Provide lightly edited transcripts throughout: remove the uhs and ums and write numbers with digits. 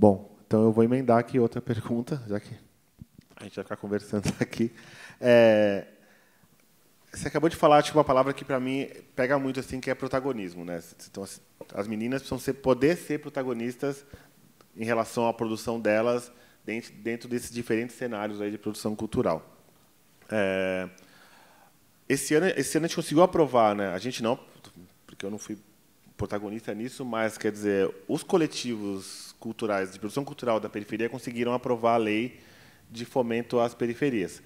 Bom, então eu vou emendar aqui outra pergunta, já que a gente vai ficar conversando aqui. Você acabou de falar uma palavra que, para mim, pega muito, assim, que é protagonismo, né? Então, as meninas precisam poder ser protagonistas em relação à produção delas dentro desses diferentes cenários aí de produção cultural. Esse ano a gente conseguiu aprovar, né? A gente não, porque eu não fui protagonista nisso, mas, quer dizer, os coletivos culturais de produção cultural da periferia conseguiram aprovar a lei de fomento às periferias.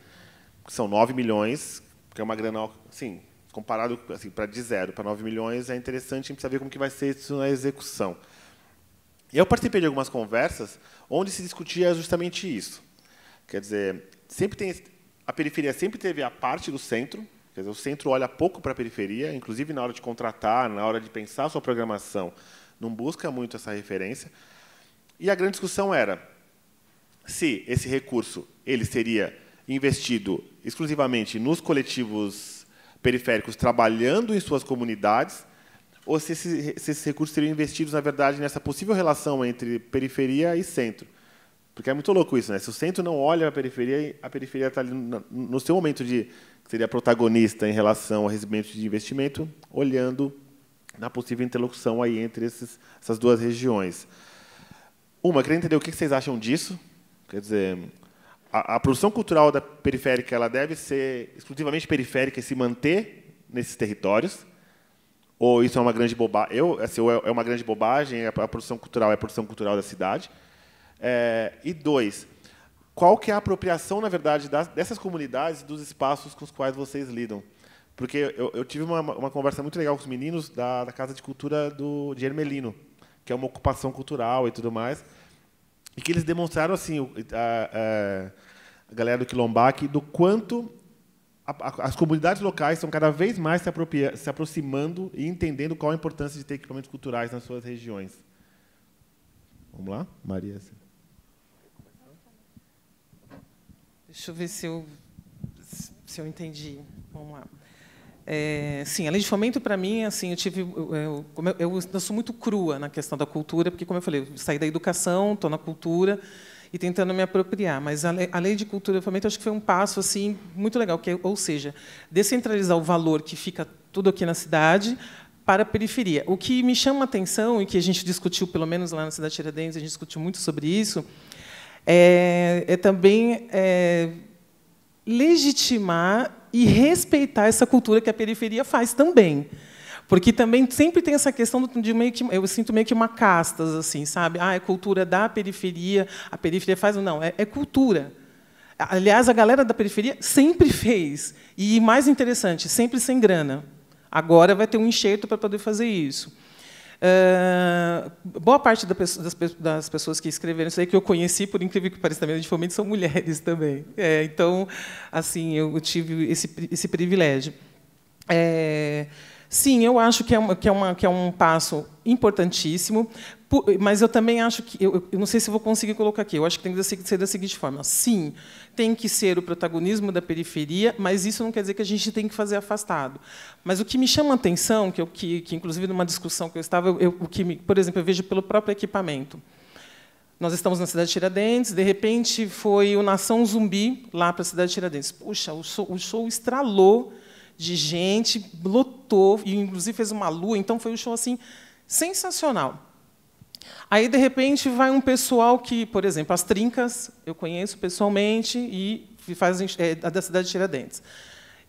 São 9 milhões, que é uma grana, assim, comparado assim, de 0 para 9 milhões, é interessante, a gente precisa ver como que vai ser isso na execução. E eu participei de algumas conversas onde se discutia justamente isso. Quer dizer, a periferia sempre teve a parte do centro, quer dizer, o centro olha pouco para a periferia, inclusive na hora de contratar, na hora de pensar a sua programação, não busca muito essa referência. E a grande discussão era se esse recurso ele seria investido exclusivamente nos coletivos periféricos trabalhando em suas comunidades, ou se esses recursos seriam investidos, na verdade, nessa possível relação entre periferia e centro. Porque é muito louco isso, né? Se o centro não olha a periferia está ali no seu momento de seria protagonista em relação ao recebimento de investimento, olhando na possível interlocução aí entre essas duas regiões. Eu queria entender o que vocês acham disso. Quer dizer, a produção cultural da periférica ela deve ser exclusivamente periférica e se manter nesses territórios? Ou isso é uma grande bobagem? É uma grande bobagem, a produção cultural é a produção cultural da cidade? E 2, qual que é a apropriação, na verdade, dessas comunidades dos espaços com os quais vocês lidam? Porque eu tive uma conversa muito legal com os meninos da Casa de Cultura de Ermelino, que é uma ocupação cultural e tudo mais, e que eles demonstraram assim, a galera do Quilombac, do quanto as comunidades locais estão cada vez mais se aproximando e entendendo qual a importância de ter equipamentos culturais nas suas regiões. Vamos lá, Maria? Deixa eu ver se eu entendi. Vamos lá. Sim, a lei de fomento, para mim, assim, eu sou muito crua na questão da cultura, porque, como eu falei, eu saí da educação, estou na cultura e tentando me apropriar. Mas a lei de cultura e fomento, acho que foi um passo assim muito legal, ou seja, descentralizar o valor que fica tudo aqui na cidade para a periferia. O que me chama a atenção, e que a gente discutiu, pelo menos lá na cidade de Tiradentes, a gente discutiu muito sobre isso, também legitimar e respeitar essa cultura que a periferia faz também. Porque também sempre tem essa questão de meio que eu sinto meio que uma castas assim, sabe? É cultura da periferia, a periferia faz, não, é cultura. Aliás, a galera da periferia sempre fez, e mais interessante, sempre sem grana. Agora vai ter um enxerto para poder fazer isso. Boa parte das pessoas que escreveram isso aí, que eu conheci, por incrível que pareça, também, de fomento, são mulheres também. Então, assim, eu tive esse privilégio. Sim, eu acho que é um passo importantíssimo, mas eu também acho que eu não sei se vou conseguir colocar aqui. Eu acho que tem que ser da seguinte forma: sim, tem que ser o protagonismo da periferia, mas isso não quer dizer que a gente tem que fazer afastado. Mas o que me chama a atenção, que inclusive numa discussão que eu estava, por exemplo, eu vejo pelo próprio equipamento. Nós estamos na cidade de Tiradentes, de repente foi o Nação Zumbi lá para a cidade de Tiradentes. Puxa, o show estralou de gente, lotou, e inclusive fez uma lua, então foi um show assim sensacional. Aí, de repente, vai um pessoal que, por exemplo, as Trincas, eu conheço pessoalmente, e fazem da cidade de Tiradentes.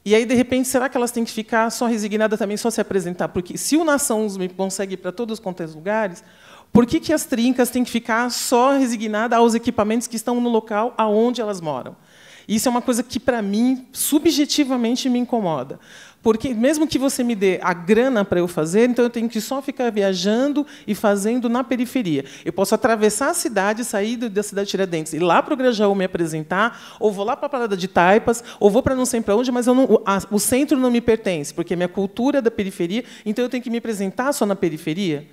E aí, de repente, será que elas têm que ficar só resignadas também, só se apresentar? Porque se o Nação Zumbi consegue ir para todos quantos lugares, por que as Trincas têm que ficar só resignadas aos equipamentos que estão no local aonde elas moram? Isso é uma coisa que, para mim, subjetivamente me incomoda. Porque, mesmo que você me dê a grana para eu fazer, então eu tenho que só ficar viajando e fazendo na periferia. Eu posso atravessar a cidade, sair da cidade de Tiradentes, ir lá para o Grajaú me apresentar, ou vou lá para a Parada de Taipas, ou vou para não sei para onde, mas o centro não me pertence, porque a minha cultura é da periferia, então eu tenho que me apresentar só na periferia.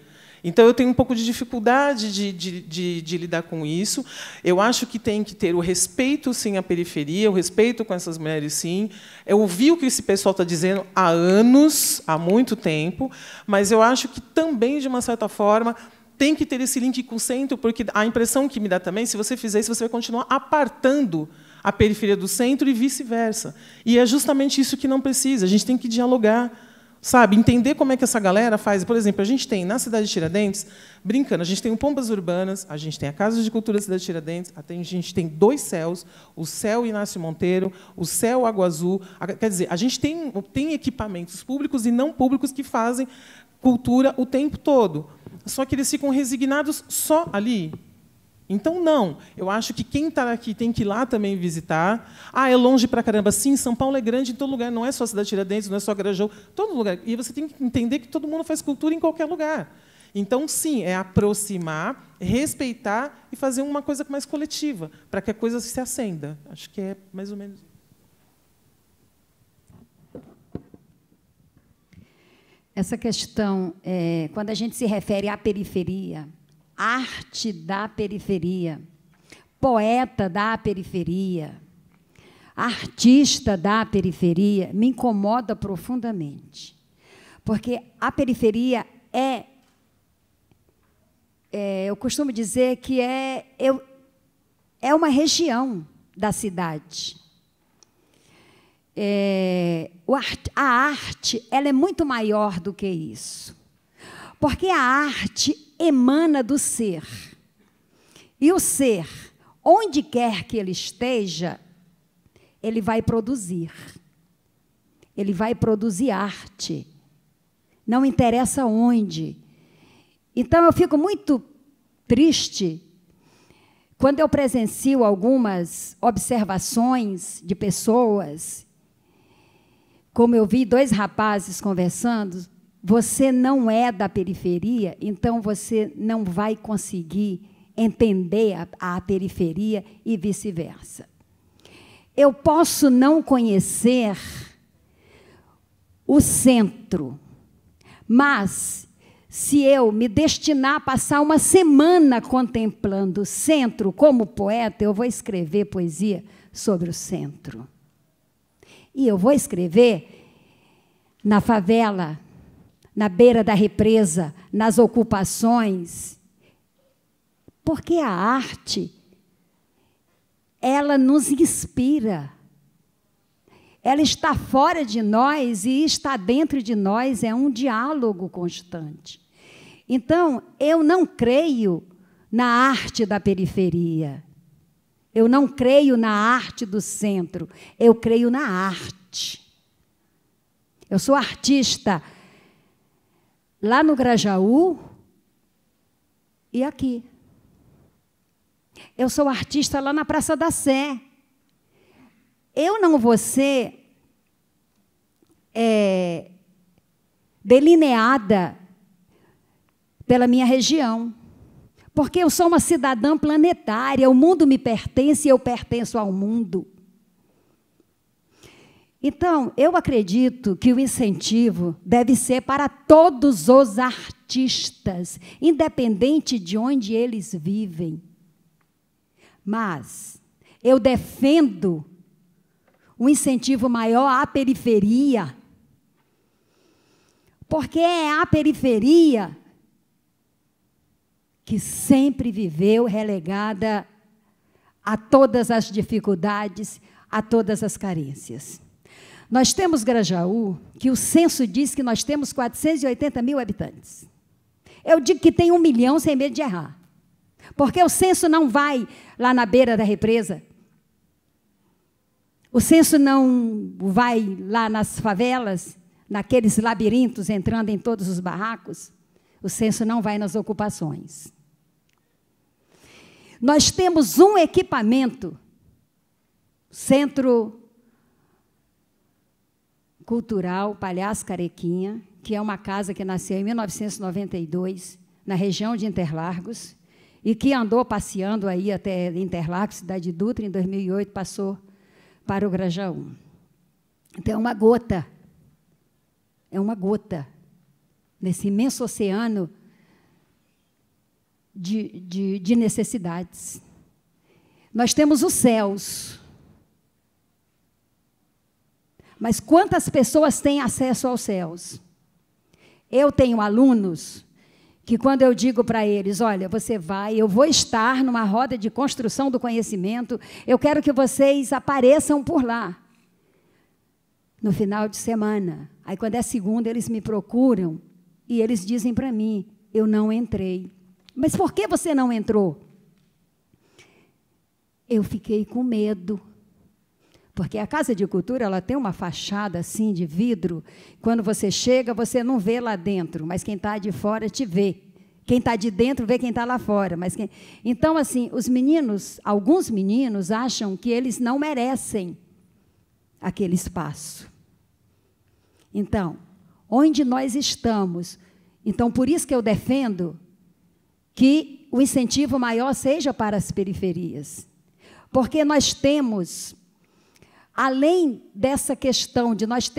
Então, eu tenho um pouco de dificuldade de lidar com isso. Eu acho que tem que ter o respeito, sim, à periferia, o respeito com essas mulheres, sim. Eu ouvi o que esse pessoal está dizendo há anos, há muito tempo, mas eu acho que também, de uma certa forma, tem que ter esse link com o centro, porque a impressão que me dá também, se você fizer isso, você vai continuar apartando a periferia do centro e vice-versa. E é justamente isso que não precisa. A gente tem que dialogar, sabe? Entender como é que essa galera faz. Por exemplo, a gente tem, na cidade de Tiradentes, brincando, a gente tem o Pompas Urbanas, a gente tem a Casa de Cultura da cidade de Tiradentes, a gente tem 2 CELs, o CEL Inácio Monteiro, o CEL Água Azul. Quer dizer, a gente tem equipamentos públicos e não públicos que fazem cultura o tempo todo. Só que eles ficam resignados só ali. Então, não. Eu acho que quem está aqui tem que ir lá também visitar. Ah, é longe pra caramba. Sim, São Paulo é grande em todo lugar. Não é só a cidade de Tiradentes, não é só Grajaú. Todo lugar. E você tem que entender que todo mundo faz cultura em qualquer lugar. Então, sim, é aproximar, respeitar e fazer uma coisa mais coletiva, para que a coisa se acenda. Acho que é mais ou menos isso. Essa questão, quando a gente se refere à periferia, arte da periferia, poeta da periferia, artista da periferia, me incomoda profundamente. Porque a periferia eu costumo dizer que é uma região da cidade. A arte ela é muito maior do que isso. Porque a arte emana do ser. E o ser, onde quer que ele esteja, ele vai produzir. Ele vai produzir arte. Não interessa onde. Então, eu fico muito triste quando eu presencio algumas observações de pessoas, como eu vi 2 rapazes conversando. Você não é da periferia, então você não vai conseguir entender a periferia e vice-versa. Eu posso não conhecer o centro, mas se eu me destinar a passar uma semana contemplando o centro como poeta, eu vou escrever poesia sobre o centro. E eu vou escrever na favela, na beira da represa, nas ocupações. Porque a arte, ela nos inspira. Ela está fora de nós e está dentro de nós, é um diálogo constante. Então, eu não creio na arte da periferia. Eu não creio na arte do centro. Eu creio na arte. Eu sou artista lá no Grajaú e aqui. Eu sou artista lá na Praça da Sé. Eu não vou ser delineada pela minha região, porque eu sou uma cidadã planetária, o mundo me pertence e eu pertenço ao mundo. Então, eu acredito que o incentivo deve ser para todos os artistas, independente de onde eles vivem. Mas eu defendo um incentivo maior à periferia, porque é a periferia que sempre viveu relegada a todas as dificuldades, a todas as carências. Nós temos Grajaú, que o censo diz que nós temos 480 mil habitantes. Eu digo que tem 1 milhão sem medo de errar. Porque o censo não vai lá na beira da represa. O censo não vai lá nas favelas, naqueles labirintos, entrando em todos os barracos. O censo não vai nas ocupações. Nós temos um equipamento, Centro Cultural Palhaço Carequinha, que é uma casa que nasceu em 1992, na região de Interlagos, e que andou passeando aí até Interlagos, Cidade de Dutra, em 2008, passou para o Grajaú. Então, é uma gota nesse imenso oceano de necessidades. Nós temos os céus. Mas quantas pessoas têm acesso aos céus? Eu tenho alunos que quando eu digo para eles, olha, você vai, eu vou estar numa roda de construção do conhecimento, eu quero que vocês apareçam por lá, no final de semana. Aí, quando é segunda, eles me procuram e eles dizem para mim, eu não entrei. Mas por que você não entrou? Eu fiquei com medo. Porque a Casa de Cultura, ela tem uma fachada assim de vidro. Quando você chega, você não vê lá dentro, mas quem está de fora te vê. Quem está de dentro vê quem está lá fora. Então, assim, os meninos, alguns meninos acham que eles não merecem aquele espaço. Então, onde nós estamos? Então, por isso que eu defendo que o incentivo maior seja para as periferias. Porque nós temos, além dessa questão de nós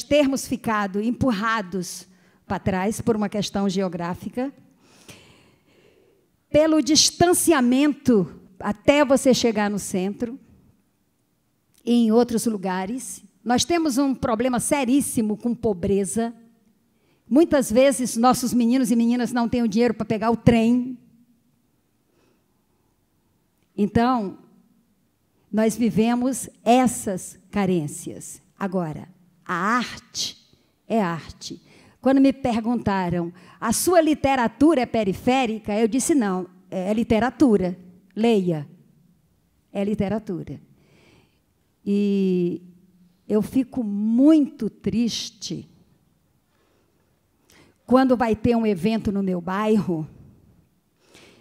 termos ficado empurrados para trás por uma questão geográfica, pelo distanciamento até você chegar no centro e em outros lugares, nós temos um problema seríssimo com pobreza. Muitas vezes, nossos meninos e meninas não têm o dinheiro para pegar o trem. Então, nós vivemos essas carências. Agora, a arte é arte. Quando me perguntaram, a sua literatura é periférica? Eu disse, não, é literatura. Leia. É literatura. E eu fico muito triste quando vai ter um evento no meu bairro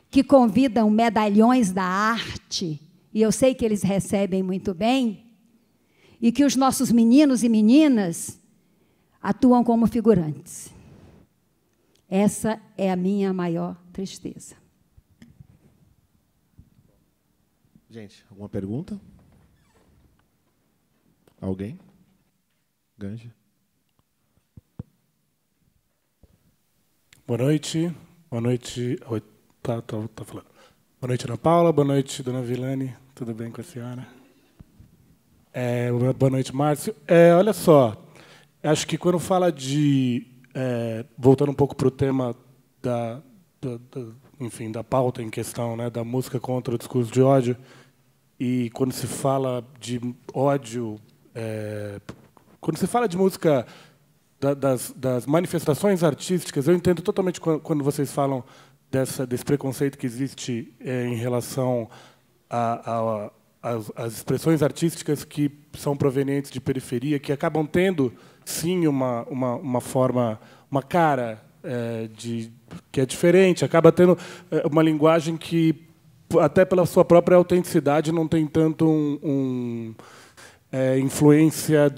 que convidam medalhões da arte, e eu sei que eles recebem muito bem, e que os nossos meninos e meninas atuam como figurantes. Essa é a minha maior tristeza. Gente, alguma pergunta? Alguém? Ganja? Boa noite. Boa noite. Oi, tá falando. Boa noite, Ana Paula. Boa noite, dona Vilane. Tudo bem com a senhora? Boa noite, Márcio. Olha só, acho que quando fala de... voltando um pouco para o tema enfim, da pauta em questão, né, da música contra o discurso de ódio, e quando se fala de ódio... quando se fala de música das manifestações artísticas, eu entendo totalmente quando vocês falam desse preconceito que existe em relação às expressões artísticas que são provenientes de periferia, que acabam tendo, sim, uma forma, uma cara que é diferente, acaba tendo uma linguagem que, até pela sua própria autenticidade, não tem tanto influência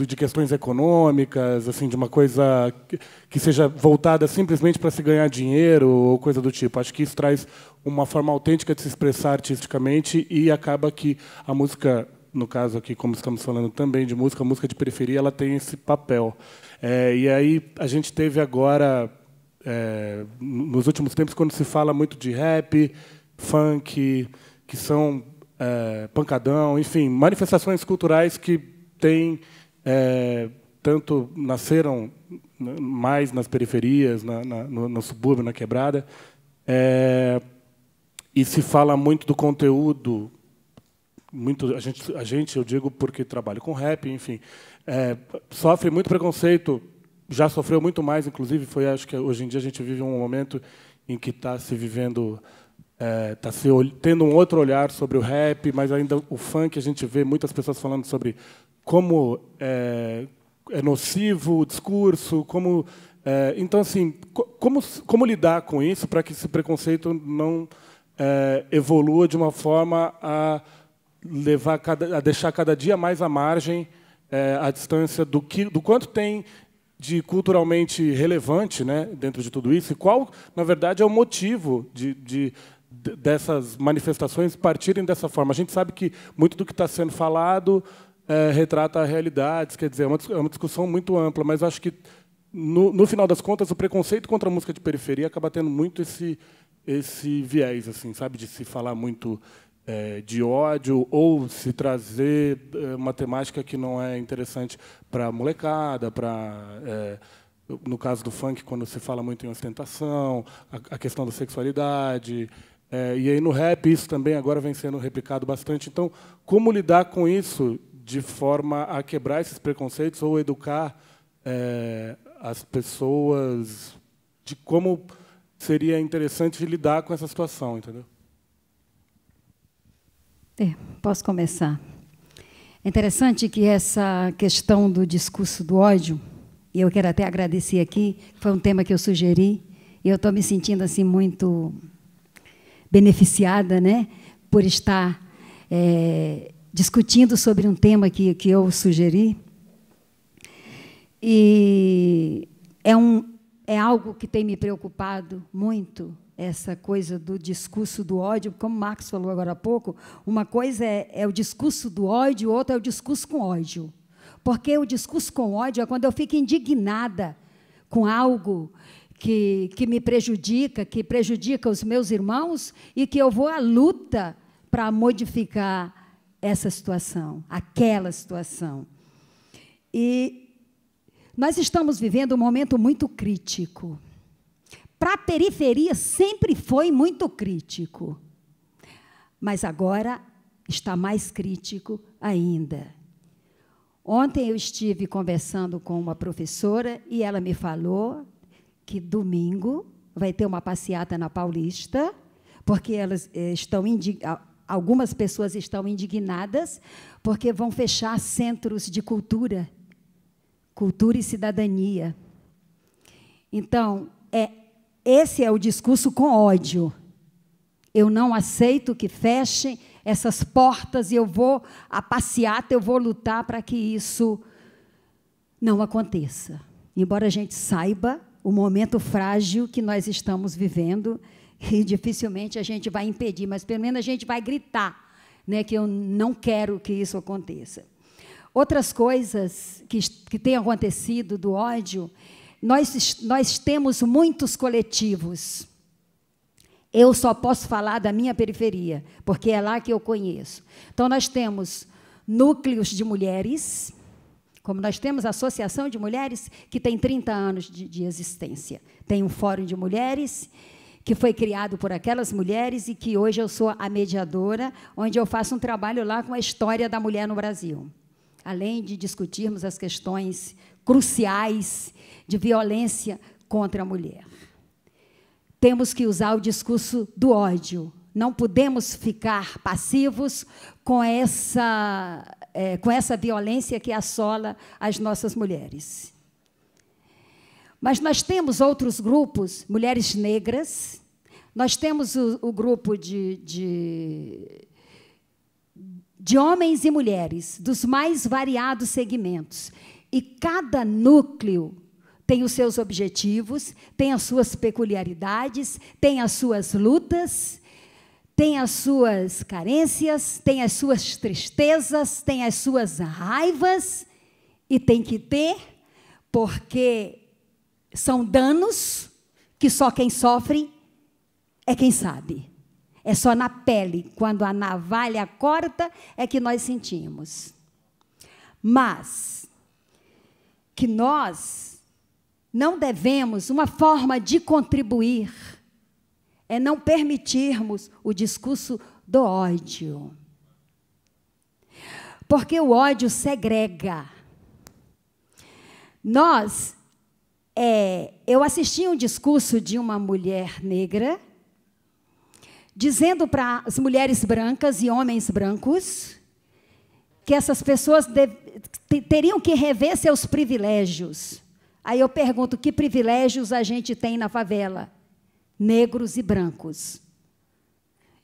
de questões econômicas, assim, de uma coisa que seja voltada simplesmente para se ganhar dinheiro ou coisa do tipo. Acho que isso traz uma forma autêntica de se expressar artisticamente e acaba que a música, no caso aqui, como estamos falando também de música, a música de periferia, ela tem esse papel. E aí a gente teve agora, nos últimos tempos, quando se fala muito de rap, funk, que são... pancadão, enfim, manifestações culturais que têm tanto nasceram mais nas periferias, no subúrbio, na quebrada, e se fala muito do conteúdo, muito a gente, eu digo porque trabalho com rap, enfim, sofre muito preconceito, já sofreu muito mais, inclusive, acho que hoje em dia a gente vive um momento em que está se vivendo está tendo um outro olhar sobre o rap, mas ainda o funk, a gente vê muitas pessoas falando sobre como é nocivo o discurso, então, assim, como lidar com isso para que esse preconceito não evolua de uma forma a deixar cada dia mais à margem a distância do quanto tem de culturalmente relevante, né, dentro de tudo isso, e qual, na verdade, é o motivo dessas manifestações partirem dessa forma. A gente sabe que muito do que está sendo falado retrata realidades, quer dizer, é uma discussão muito ampla, mas acho que, no final das contas, o preconceito contra a música de periferia acaba tendo muito esse viés, assim, sabe, de se falar muito de ódio ou se trazer uma temática que não é interessante para a molecada, para no caso do funk, quando se fala muito em ostentação, a questão da sexualidade. E aí no rap isso também agora vem sendo replicado bastante. Então, como lidar com isso de forma a quebrar esses preconceitos ou educar as pessoas de como seria interessante lidar com essa situação, entendeu? Posso começar? É interessante que essa questão do discurso do ódio, e eu quero até agradecer aqui, foi um tema que eu sugeri, e eu estou me sentindo assim muito beneficiada, né, por estar discutindo sobre um tema que eu sugeri. E é algo que tem me preocupado muito, essa coisa do discurso do ódio, como o Marcos falou agora há pouco, uma coisa é o discurso do ódio, outra é o discurso com ódio. Porque o discurso com ódio é quando eu fico indignada com algo que me prejudica, que prejudica os meus irmãos, e que eu vou à luta para modificar essa situação, aquela situação. E nós estamos vivendo um momento muito crítico. Para a periferia sempre foi muito crítico, mas agora está mais crítico ainda. Ontem eu estive conversando com uma professora e ela me falou que domingo vai ter uma passeata na Paulista, porque elas algumas pessoas estão indignadas porque vão fechar centros de cultura e cidadania. Então, esse é o discurso com ódio. Eu não aceito que fechem essas portas e eu vou, a passeata, eu vou lutar para que isso não aconteça. Embora a gente saiba o momento frágil que nós estamos vivendo, e dificilmente a gente vai impedir, mas pelo menos a gente vai gritar, né, que eu não quero que isso aconteça. Outras coisas que têm acontecido do ódio, nós temos muitos coletivos. Eu só posso falar da minha periferia, porque é lá que eu conheço. Então, nós temos núcleos de mulheres, como nós temos a Associação de Mulheres, que tem 30 anos de existência. Tem um fórum de mulheres, que foi criado por aquelas mulheres e que hoje eu sou a mediadora, onde eu faço um trabalho lá com a história da mulher no Brasil. Além de discutirmos as questões cruciais de violência contra a mulher. Temos que usar o discurso do ódio. Não podemos ficar passivos com essa violência que assola as nossas mulheres. Mas nós temos outros grupos, mulheres negras, nós temos o grupo de homens e mulheres, dos mais variados segmentos. E cada núcleo tem os seus objetivos, tem as suas peculiaridades, tem as suas lutas, tem as suas carências, tem as suas tristezas, tem as suas raivas, e tem que ter, porque são danos que só quem sofre é quem sabe. É só na pele, quando a navalha corta, é que nós sentimos. Mas que nós não devemos, uma forma de contribuir, é não permitirmos o discurso do ódio. Porque o ódio segrega. Eu assisti um discurso de uma mulher negra, dizendo para as mulheres brancas e homens brancos que essas pessoas teriam que rever seus privilégios. Aí eu pergunto, que privilégios a gente tem na favela? Negros e brancos.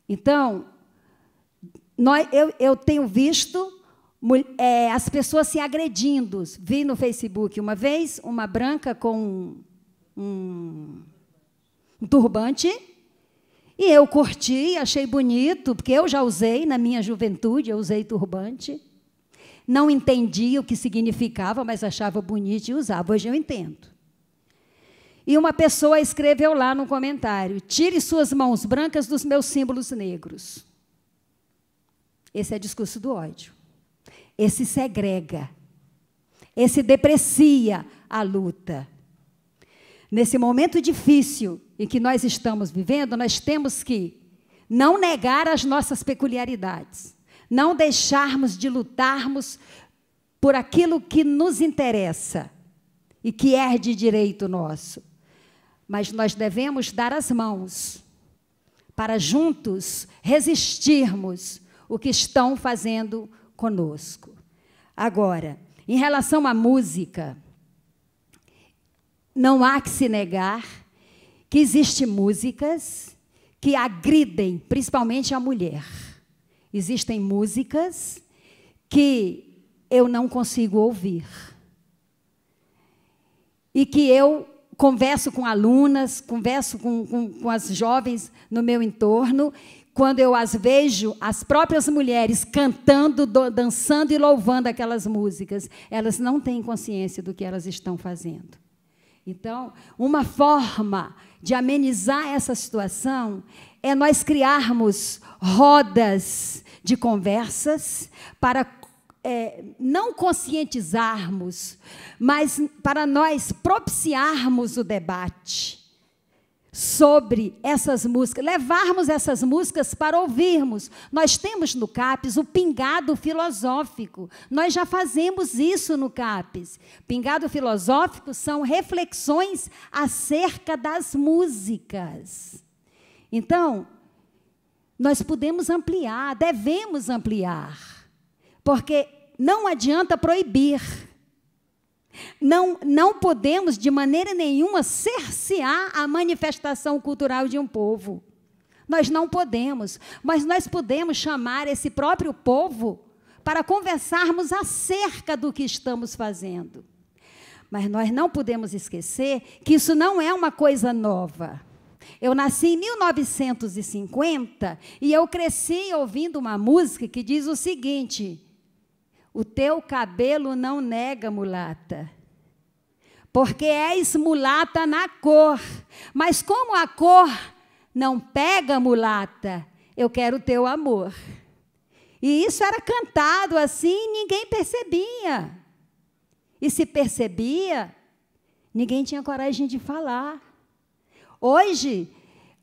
Então, eu tenho visto as pessoas se agredindo. Vi no Facebook uma vez uma branca com um turbante, e eu curti, achei bonito, porque eu já usei, na minha juventude, eu usei turbante. Não entendia o que significava, mas achava bonito e usava. Hoje eu entendo. E uma pessoa escreveu lá no comentário, tire suas mãos brancas dos meus símbolos negros. Esse é discurso do ódio. Esse segrega. Esse deprecia a luta. Nesse momento difícil em que nós estamos vivendo, nós temos que não negar as nossas peculiaridades, não deixarmos de lutarmos por aquilo que nos interessa e que é de direito nosso. Mas nós devemos dar as mãos para juntos resistirmos o que estão fazendo conosco. Agora, em relação à música, não há que se negar que existem músicas que agridem, principalmente a mulher. Existem músicas que eu não consigo ouvir. E que eu converso com alunas, converso com as jovens no meu entorno, quando eu as vejo, as próprias mulheres cantando, dançando e louvando aquelas músicas, elas não têm consciência do que elas estão fazendo. Então, uma forma de amenizar essa situação é nós criarmos rodas de conversas para não conscientizarmos, mas para nós propiciarmos o debate sobre essas músicas, levarmos essas músicas para ouvirmos. Nós temos no CAPES o pingado filosófico. Nós já fazemos isso no CAPES. Pingado filosófico são reflexões acerca das músicas. Então, nós podemos ampliar, devemos ampliar, porque não adianta proibir. Não podemos, de maneira nenhuma, cercear a manifestação cultural de um povo. Nós não podemos, mas nós podemos chamar esse próprio povo para conversarmos acerca do que estamos fazendo. Mas nós não podemos esquecer que isso não é uma coisa nova. Eu nasci em 1950 e eu cresci ouvindo uma música que diz o seguinte: o teu cabelo não nega, mulata, porque és mulata na cor. Mas como a cor não pega, mulata, eu quero o teu amor. E isso era cantado assim, ninguém percebia. E se percebia, ninguém tinha coragem de falar. Hoje,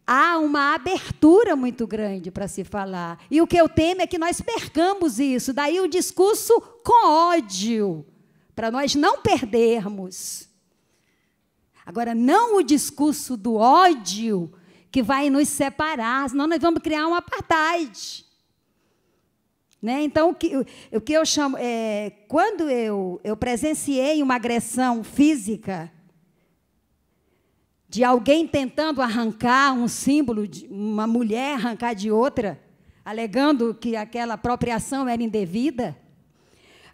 há uma abertura muito grande para se falar. E o que eu temo é que nós percamos isso. Daí o discurso com ódio, para nós não perdermos. Agora, não o discurso do ódio que vai nos separar, senão nós vamos criar um apartheid. Né? Então, o que eu chamo... quando eu presenciei uma agressão física de alguém tentando arrancar um símbolo, de uma mulher arrancar de outra, alegando que aquela apropriação era indevida,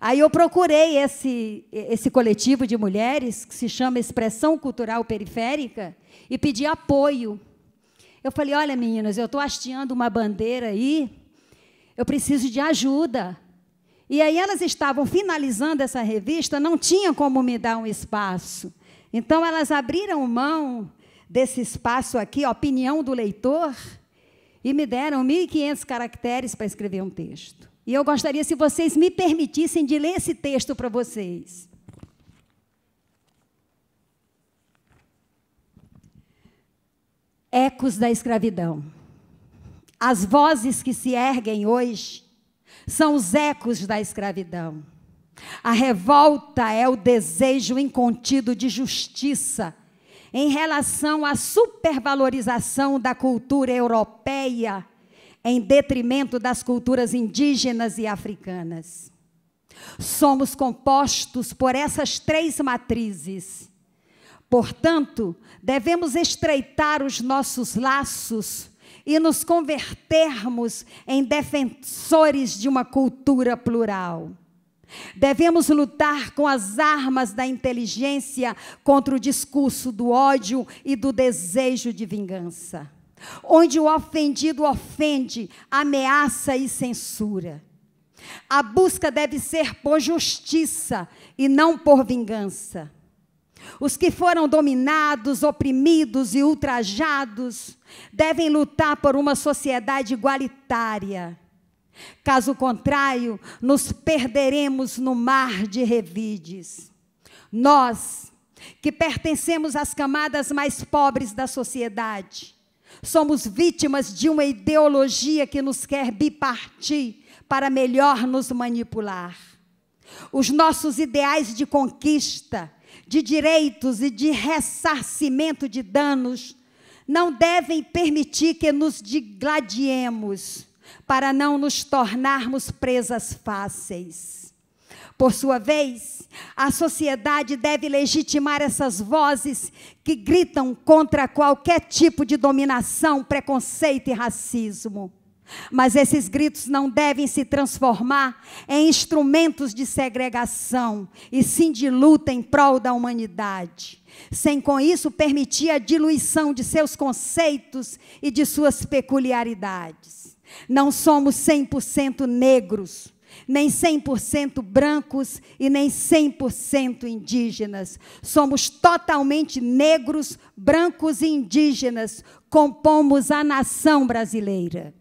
aí eu procurei esse coletivo de mulheres, que se chama Expressão Cultural Periférica, e pedi apoio. Eu falei, olha, meninas, eu estou hasteando uma bandeira aí, eu preciso de ajuda. E aí elas estavam finalizando essa revista, não tinham como me dar um espaço. Então, elas abriram mão desse espaço aqui, opinião do leitor, e me deram 1.500 caracteres para escrever um texto. E eu gostaria, se vocês me permitissem, de ler esse texto para vocês. Ecos da escravidão. As vozes que se erguem hoje são os ecos da escravidão. A revolta é o desejo incontido de justiça em relação à supervalorização da cultura europeia em detrimento das culturas indígenas e africanas. Somos compostos por essas três matrizes. Portanto, devemos estreitar os nossos laços e nos convertermos em defensores de uma cultura plural. Devemos lutar com as armas da inteligência contra o discurso do ódio e do desejo de vingança, onde o ofendido ofende, ameaça e censura. A busca deve ser por justiça e não por vingança. Os que foram dominados, oprimidos e ultrajados devem lutar por uma sociedade igualitária. Caso contrário, nos perderemos no mar de revides. Nós, que pertencemos às camadas mais pobres da sociedade. Somos vítimas de uma ideologia que nos quer bipartir para melhor nos manipular. Os nossos ideais de conquista, de direitos e de ressarcimento de danos não devem permitir que nos digladiemos para não nos tornarmos presas fáceis. Por sua vez, a sociedade deve legitimar essas vozes que gritam contra qualquer tipo de dominação, preconceito e racismo. Mas esses gritos não devem se transformar em instrumentos de segregação, e sim de luta em prol da humanidade, sem com isso permitir a diluição de seus conceitos e de suas peculiaridades. Não somos 100% negros, nem 100% brancos e nem 100% indígenas. Somos totalmente negros, brancos e indígenas. Compomos a nação brasileira.